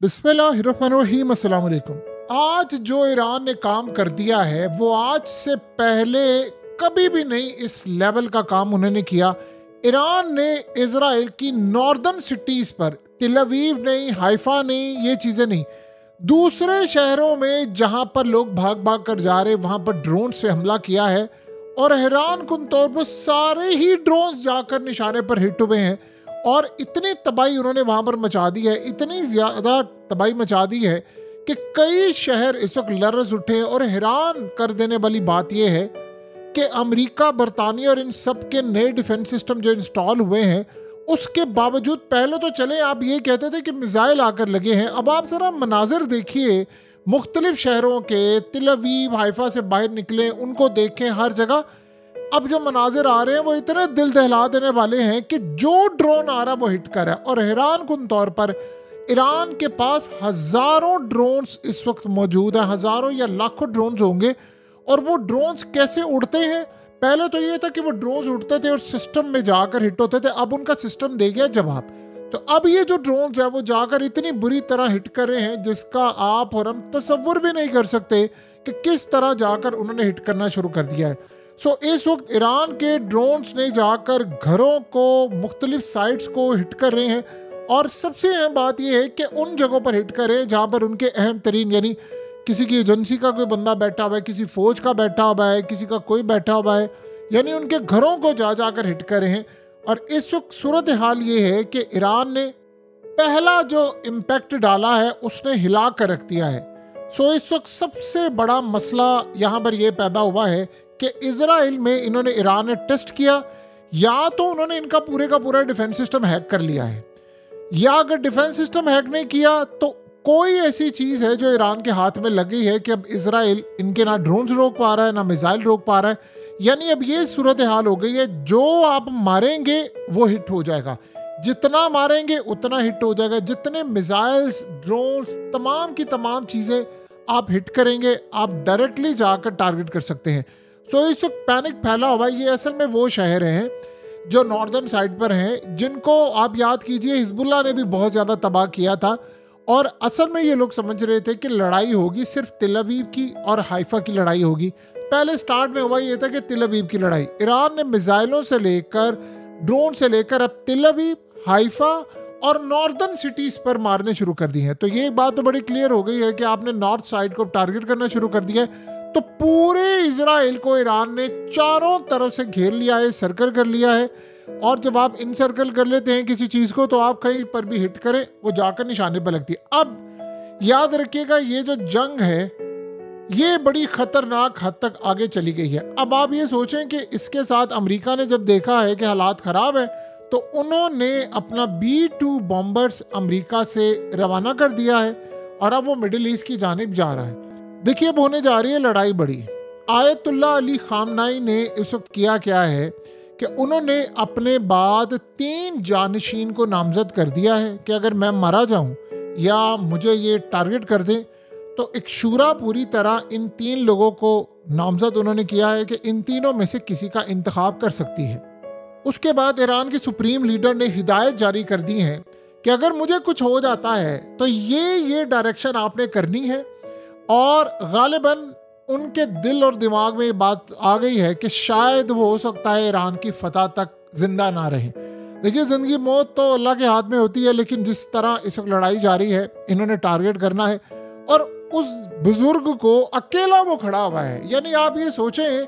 बिस्मिल्लाहिर्रहमानिर्रहीम, अस्सलाम वालेकुम। आज जो ईरान ने काम कर दिया है वो आज से पहले कभी भी नहीं इस लेवल का काम उन्होंने किया। ईरान ने इजराइल की नॉर्दर्न सिटीज़ पर, तिल अवीव नहीं, हाइफा नहीं, ये चीज़ें नहीं, दूसरे शहरों में जहां पर लोग भाग भाग कर जा रहे वहां पर ड्रोन से हमला किया है और हैरान कुन तौर पर सारे ही ड्रोन जाकर निशाने पर हिट हुए हैं और इतनी तबाही उन्होंने वहां पर मचा दी है, इतनी ज़्यादा तबाही मचा दी है कि कई शहर इस वक्त लर्ज उठे। और हैरान कर देने वाली बात यह है कि अमेरिका, बरतानिया और इन सब के नए डिफेंस सिस्टम जो इंस्टॉल हुए हैं उसके बावजूद, पहले तो चले आप ये कहते थे कि मिसाइल आकर लगे हैं, अब आप ज़रा मनाजिर देखिए मुख्तलिफ शहरों के, तिल अवीव, हाइफा से बाहर निकले, उनको देखें हर जगह। अब जो मनाजिर आ रहे हैं वो इतने दिल दहला देने वाले हैं कि जो ड्रोन आ रहा है वो हिट कर रहा है। और हैरान कुन तौर पर ईरान के पास हज़ारों ड्रोन्स इस वक्त मौजूद हैं, हज़ारों या लाखों ड्रोन्स होंगे। और वो ड्रोन्स कैसे उड़ते हैं? पहले तो ये था कि वो ड्रोन्स उड़ते थे और सिस्टम में जाकर हिट होते थे, अब उनका सिस्टम दे गया जवाब। तो अब ये जो ड्रोन्स है वो जाकर इतनी बुरी तरह हिट कर रहे हैं जिसका आप और हम तसव्वुर भी नहीं कर सकते कि किस तरह जाकर उन्होंने हिट करना शुरू कर दिया है। इस वक्त ईरान के ड्रोन्स ने जाकर घरों को, मुख्तलिफ साइट्स को हिट कर रहे हैं। और सबसे अहम बात यह है कि उन जगहों पर हिट कर रहे हैं जहाँ पर उनके अहम तरीन, यानी किसी की एजेंसी का कोई बंदा बैठा हुआ है, किसी फौज का बैठा हुआ है, किसी का कोई बैठा हुआ है, यानी उनके घरों को जाकर हिट कर रहे हैं। और इस वक्त सूरत हाल ये है कि ईरान ने पहला जो इम्पैक्ट डाला है उसने हिला कर रख दिया है। इस वक्त सबसे बड़ा मसला यहाँ पर यह पैदा हुआ है कि इजराइल में इन्होंने, ईरान ने टेस्ट किया, या तो उन्होंने इनका पूरे का पूरा डिफेंस सिस्टम हैक कर लिया है, या अगर डिफेंस सिस्टम हैक नहीं किया तो कोई ऐसी चीज़ है जो ईरान के हाथ में लगी है कि अब इजराइल इनके ना ड्रोन्स रोक पा रहा है ना मिसाइल रोक पा रहा है। यानी अब ये सूरत हाल हो गई है, जो आप मारेंगे वो हिट हो जाएगा, जितना मारेंगे उतना हिट हो जाएगा, जितने मिसाइल्स, ड्रोन्स, तमाम की तमाम चीज़ें आप हिट करेंगे आप डायरेक्टली जाकर टारगेट कर सकते हैं। इस वक्त पैनिक फैला हुआ है। ये असल में वो शहर हैं जो नॉर्दर्न साइड पर हैं, जिनको आप याद कीजिए हिजबुल्लाह ने भी बहुत ज़्यादा तबाह किया था। और असल में ये लोग समझ रहे थे कि लड़ाई होगी सिर्फ तिल अवीव की और हाइफा की लड़ाई होगी। पहले स्टार्ट में हुआ ये था कि तिल अवीव की लड़ाई, ईरान ने मिसाइलों से लेकर, ड्रोन से लेकर अब तिल अवीव, हाइफा और नॉर्दर्न सिटीज़ पर मारने शुरू कर दी है। तो ये बात तो बड़ी क्लियर हो गई है कि आपने नॉर्थ साइड को टारगेट करना शुरू कर दिया है। तो पूरे इजराइल को ईरान ने चारों तरफ से घेर लिया है, सर्कल कर लिया है। और जब आप इनसर्कल कर लेते हैं किसी चीज़ को तो आप कहीं पर भी हिट करें वो जाकर निशाने पर लगती है। अब याद रखिएगा ये जो जंग है ये बड़ी खतरनाक हद तक आगे चली गई है। अब आप ये सोचें कि इसके साथ अमेरिका ने जब देखा है कि हालात ख़राब है तो उन्होंने अपना B-2 बॉम्बर्स अमेरिका से रवाना कर दिया है और अब वो मिडिल ईस्ट की जानिब जा रहा है। देखिए अब होने जा रही है लड़ाई बड़ी। आयतुल्लाह अली खामनाई ने इस वक्त किया क्या है कि उन्होंने अपने बाद 3 जानशीन को नामजद कर दिया है कि अगर मैं मारा जाऊं या मुझे ये टारगेट कर दें तो एक शूरा पूरी तरह इन 3 लोगों को नामजद उन्होंने किया है कि इन तीनों में से किसी का इंतखाब कर सकती है। उसके बाद ईरान की सुप्रीम लीडर ने हिदायत जारी कर दी है कि अगर मुझे कुछ हो जाता है तो ये डायरेक्शन आपने करनी है। और गालिबन उनके दिल और दिमाग में ये बात आ गई है कि शायद वो हो सकता है ईरान की फतह तक जिंदा ना रहे। देखिए ज़िंदगी मौत तो अल्लाह के हाथ में होती है, लेकिन जिस तरह इस वक्त लड़ाई जारी है इन्होंने टारगेट करना है और उस बुजुर्ग को अकेला वो खड़ा हुआ है। यानी आप ये सोचें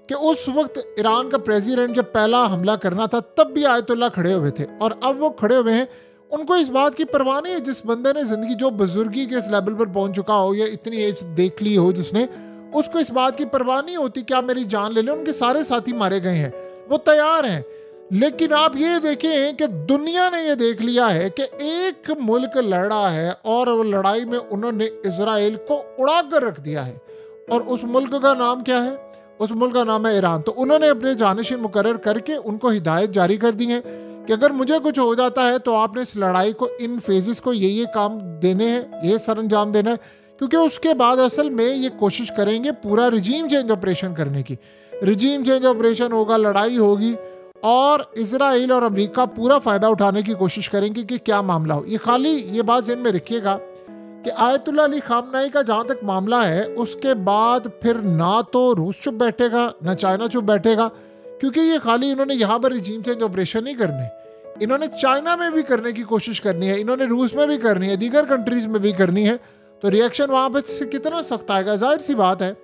कि उस वक्त ईरान का प्रेसिडेंट जब पहला हमला करना था तब भी आयतुल्लाह खड़े हुए थे और अब वो खड़े हुए हैं। उनको इस बात की परवाह नहीं है, जिस बंदे ने ज़िंदगी, जो बुजुर्गी के इस लेवल पर पहुंच चुका हो या इतनी एज देख ली हो जिसने, उसको इस बात की परवाह नहीं होती कि आप मेरी जान ले लें। उनके सारे साथी मारे गए हैं, वो तैयार हैं। लेकिन आप ये देखें कि दुनिया ने ये देख लिया है कि एक मुल्क लड़ रहा है और वो लड़ाई में उन्होंने इजराइल को उड़ा कर रख दिया है। और उस मुल्क का नाम क्या है? उस मुल्क का नाम है ईरान। तो उन्होंने अपने जानशीन मुकर्रर करके उनको हिदायत जारी कर दी है कि अगर मुझे कुछ हो जाता है तो आपने इस लड़ाई को, इन फेजेस को ये काम देने हैं, ये सरंजाम देना है, क्योंकि उसके बाद असल में ये कोशिश करेंगे पूरा रिजीम चेंज ऑपरेशन करने की। रिजीम चेंज ऑपरेशन होगा, लड़ाई होगी और इजराइल और अमेरिका पूरा फ़ायदा उठाने की कोशिश करेंगे कि क्या मामला हो। ये खाली ये बात ज़हन में रखिएगा कि आयतुल्लाह अली खामनाई का जहाँ तक मामला है, उसके बाद फिर ना तो रूस चुप बैठेगा ना चाइना चुप बैठेगा, क्योंकि ये खाली इन्होंने यहाँ पर रिजीम चेंज ऑपरेशन नहीं करने, इन्होंने चाइना में भी करने की कोशिश करनी है, इन्होंने रूस में भी करनी है, दीगर कंट्रीज़ में भी करनी है। तो रिएक्शन वहाँ पर से कितना सख्त आएगा, जाहिर सी बात है।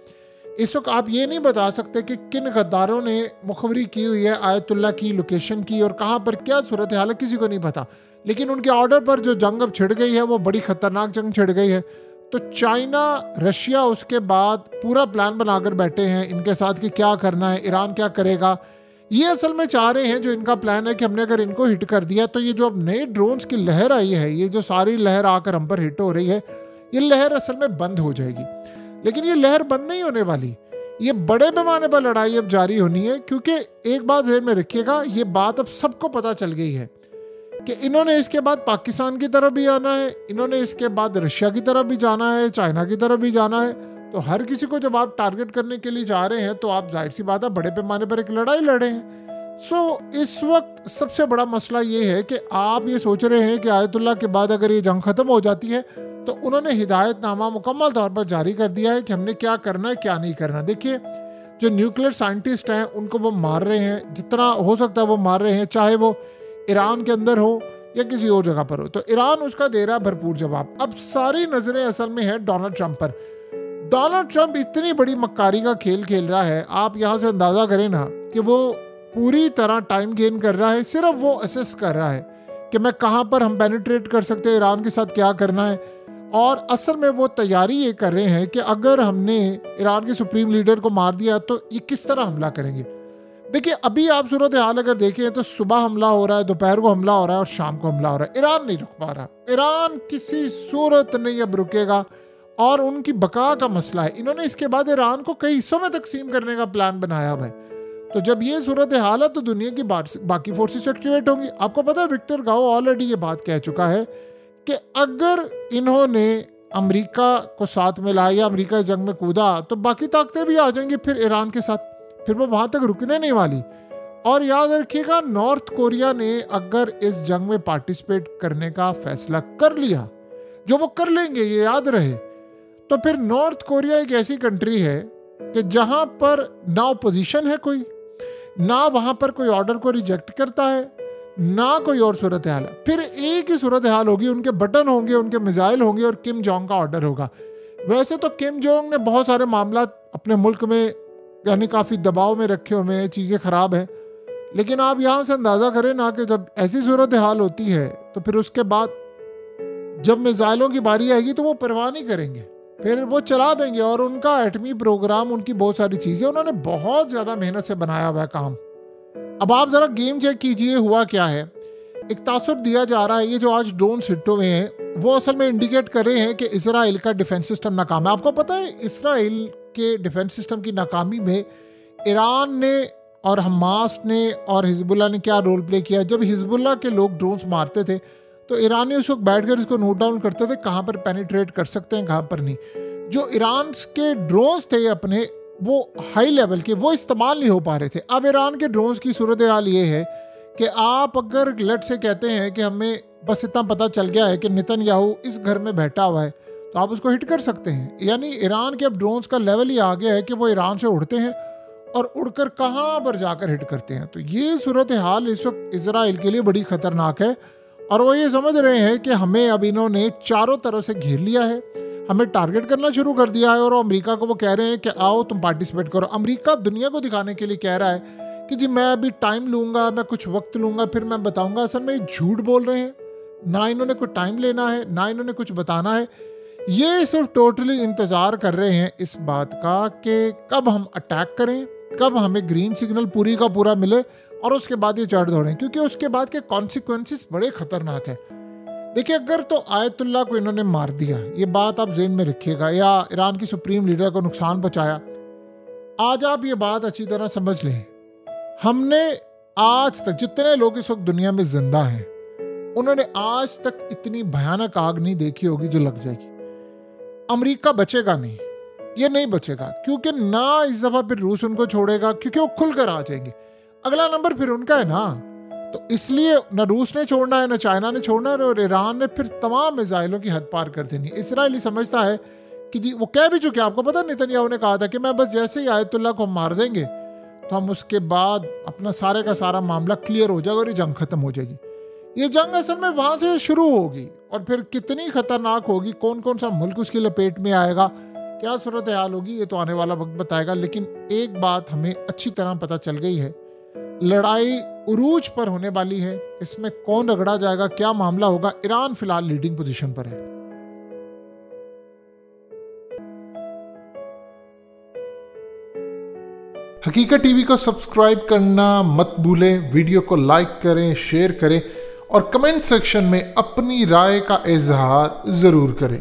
इस वक्त आप ये नहीं बता सकते कि किन गद्दारों ने मुखबरी की हुई है आयतुल्लाह की लोकेशन की और कहाँ पर क्या सूरत हाल है, किसी को नहीं पता। लेकिन उनके ऑर्डर पर जो जंग अब छिड़ गई है वो बड़ी ख़तरनाक जंग छिड़ गई है। तो चाइना, रशिया उसके बाद पूरा प्लान बनाकर बैठे हैं इनके साथ कि क्या करना है, ईरान क्या करेगा। ये असल में चाह रहे हैं, जो इनका प्लान है कि हमने अगर इनको हिट कर दिया तो ये जो अब नए ड्रोन्स की लहर आई है, ये जो सारी लहर आकर हम पर हिट हो रही है, ये लहर असल में बंद हो जाएगी। लेकिन ये लहर बंद नहीं होने वाली, ये बड़े पैमाने पर लड़ाई अब जारी होनी है। क्योंकि एक बात ध्यान में रखिएगा, ये बात अब सबको पता चल गई है कि इन्होंने इसके बाद पाकिस्तान की तरफ भी आना है, इन्होंने इसके बाद रशिया की तरफ भी जाना है, चाइना की तरफ भी जाना है। तो हर किसी को जब आप टारगेट करने के लिए जा रहे हैं तो आप जाहिर सी बात है बड़े पैमाने पर एक लड़ाई लड़े हैं। इस वक्त सबसे बड़ा मसला ये है कि आप ये सोच रहे हैं कि आयतुल्लाह के बाद अगर ये जंग ख़त्म हो जाती है तो उन्होंने हिदायतनामा मुकम्मल तौर पर जारी कर दिया है कि हमने क्या करना है क्या नहीं करना। देखिए, जो न्यूक्लियर साइंटिस्ट हैं उनको वो मार रहे हैं, जितना हो सकता है वो मार रहे हैं, चाहे वो ईरान के अंदर हो या किसी और जगह पर हो। तो ईरान उसका दे रहा है भरपूर जवाब। अब सारी नज़रें असल में है डोनाल्ड ट्रंप पर। डोनाल्ड ट्रंप इतनी बड़ी मक्कारी का खेल खेल रहा है, आप यहाँ से अंदाज़ा करें ना कि वो पूरी तरह टाइम गेन कर रहा है। सिर्फ वो असेस कर रहा है कि मैं कहाँ पर हम पेनिट्रेट कर सकते हैं, ईरान के साथ क्या करना है। और असल में वो तैयारी ये कर रहे हैं कि अगर हमने ईरान के सुप्रीम लीडर को मार दिया तो ये किस तरह हमला करेंगे। देखिए, अभी आप सूरत हाल अगर देखें तो सुबह हमला हो रहा है, दोपहर को हमला हो रहा है और शाम को हमला हो रहा है। ईरान नहीं रुक पा रहा, ईरान किसी सूरत नहीं अब रुकेगा और उनकी बका का मसला है। इन्होंने इसके बाद ईरान को कई हिस्सों में तकसीम करने का प्लान बनाया हुआ है। तो जब ये सूरत हाल है तो दुनिया की बाकी फोर्सेस एक्टिवेट होंगी। आपको पता है विक्टर गाओ ऑलरेडी ये बात कह चुका है कि अगर इन्होंने अमेरिका को साथ में लाया, अमेरिका जंग में कूदा, तो बाकी ताकतें भी आ जाएंगी फिर ईरान के साथ, फिर वो वहाँ तक रुकने नहीं वाली। और याद रखिएगा, नॉर्थ कोरिया ने अगर इस जंग में पार्टिसिपेट करने का फैसला कर लिया, जो वो कर लेंगे ये याद रहे, तो फिर नॉर्थ कोरिया एक ऐसी कंट्री है कि जहाँ पर ना ओपोजिशन है कोई, ना वहाँ पर कोई ऑर्डर को रिजेक्ट करता है, ना कोई और सूरत हाल है। फिर एक ही सूरत हाल होगी, उनके बटन होंगे, उनके मिसाइल होंगे और किम जोंग का ऑर्डर होगा। वैसे तो किम जोंग ने बहुत सारे मामला अपने मुल्क में यानी काफ़ी दबाव में रखे हुए हैं, चीज़ें ख़राब हैं। लेकिन आप यहाँ से अंदाज़ा करें ना कि जब ऐसी सूरत हाल होती है तो फिर उसके बाद जब मिसाइलों की बारी आएगी तो वो परवाह नहीं करेंगे, फिर वो चला देंगे। और उनका एटमी प्रोग्राम, उनकी बहुत सारी चीज़ें उन्होंने बहुत ज़्यादा मेहनत से बनाया हुआ है काम। अब आप ज़रा गेम चेक कीजिए हुआ क्या है। एक तासुर दिया जा रहा है, ये जो आज ड्रोन हिट हुए हैं वो असल में इंडिकेट कर रहे हैं कि इसराइल का डिफेंस सिस्टम नाकाम है। आपको पता है इसराइल के डिफेंस सिस्टम की नाकामी में ईरान ने और हमास ने और हिजबुल्लाह ने क्या रोल प्ले किया। जब हिजबुल्लाह के लोग ड्रोन्स मारते थे तो ईरानी उस वक्त बैठ कर इसको नोट डाउन करते थे कहाँ पर पेनिट्रेट कर सकते हैं, कहाँ पर नहीं। जो ईरान के ड्रोन्स थे अपने, वो हाई लेवल के, वो इस्तेमाल नहीं हो पा रहे थे। अब ईरान के ड्रोन्स की सूरत हाल ये है कि आप अगर लट से कहते हैं कि हमें बस इतना पता चल गया है कि नेतन्याहू इस घर में बैठा हुआ है, तो आप उसको हिट कर सकते हैं। यानी ईरान के अब ड्रोन्स का लेवल ही आ गया है कि वो ईरान से उड़ते हैं और उड़कर कहाँ पर जाकर हिट करते हैं। तो ये सूरत हाल इस वक्त इसराइल के लिए बड़ी ख़तरनाक है। और वो ये समझ रहे हैं कि हमें अब इन्होंने चारों तरफ से घेर लिया है, हमें टारगेट करना शुरू कर दिया है। और अमेरिका को वो कह रहे हैं कि आओ तुम पार्टिसिपेट करो। अमेरिका दुनिया को दिखाने के लिए कह रहा है कि जी मैं अभी टाइम लूँगा, मैं कुछ वक्त लूँगा, फिर मैं बताऊँगा। असल में झूठ बोल रहे हैं, ना इन्होंने कोई टाइम लेना है, ना इन्होंने कुछ बताना है। ये सिर्फ टोटली इंतज़ार कर रहे हैं इस बात का कि कब हम अटैक करें, कब हमें ग्रीन सिग्नल पूरी का पूरा मिले और उसके बाद ये चढ़ दौड़ें, क्योंकि उसके बाद के कॉन्सिक्वेंसेस बड़े ख़तरनाक है। देखिए, अगर तो आयतुल्लाह को इन्होंने मार दिया, ये बात आप जेहन में रखिएगा, या ईरान की सुप्रीम लीडर को नुकसान पहुंचाया, आज आप ये बात अच्छी तरह समझ लें। हमने आज तक जितने लोग इस वक्त दुनिया में जिंदा हैं, उन्होंने आज तक इतनी भयानक आग नहीं देखी होगी जो लग जाएगी। अमेरिका बचेगा नहीं, ये नहीं बचेगा, क्योंकि ना इस दफ़ा फिर रूस उनको छोड़ेगा, क्योंकि वो खुलकर आ जाएंगे। अगला नंबर फिर उनका है ना। तो इसलिए न रूस ने छोड़ना है, न चाइना ने छोड़ना है, और ईरान ने फिर तमाम मिसाइलों की हद पार कर देनी। इसराइली समझता है कि जी, वो कह भी चुके, आपको पता नेतन्याहू ने कहा था कि मैं बस जैसे ही आयतुल्लाह को मार देंगे तो हम उसके बाद अपना सारे का सारा मामला क्लियर हो जाएगा और ये जंग खत्म हो जाएगी। ये जंग असल में वहां से शुरू होगी और फिर कितनी खतरनाक होगी, कौन कौन सा मुल्क उसकी लपेट में आएगा, क्या सूरत हाल होगी, ये तो आने वाला वक्त बताएगा। लेकिन एक बात हमें अच्छी तरह पता चल गई है, लड़ाई उरूज पर होने वाली है। इसमें कौन रगड़ा जाएगा, क्या मामला होगा। ईरान फिलहाल लीडिंग पोजीशन पर है। हकीकत टीवी को सब्सक्राइब करना मत भूलें, वीडियो को लाइक करें, शेयर करें और कमेंट सेक्शन में अपनी राय का इजहार ज़रूर करें।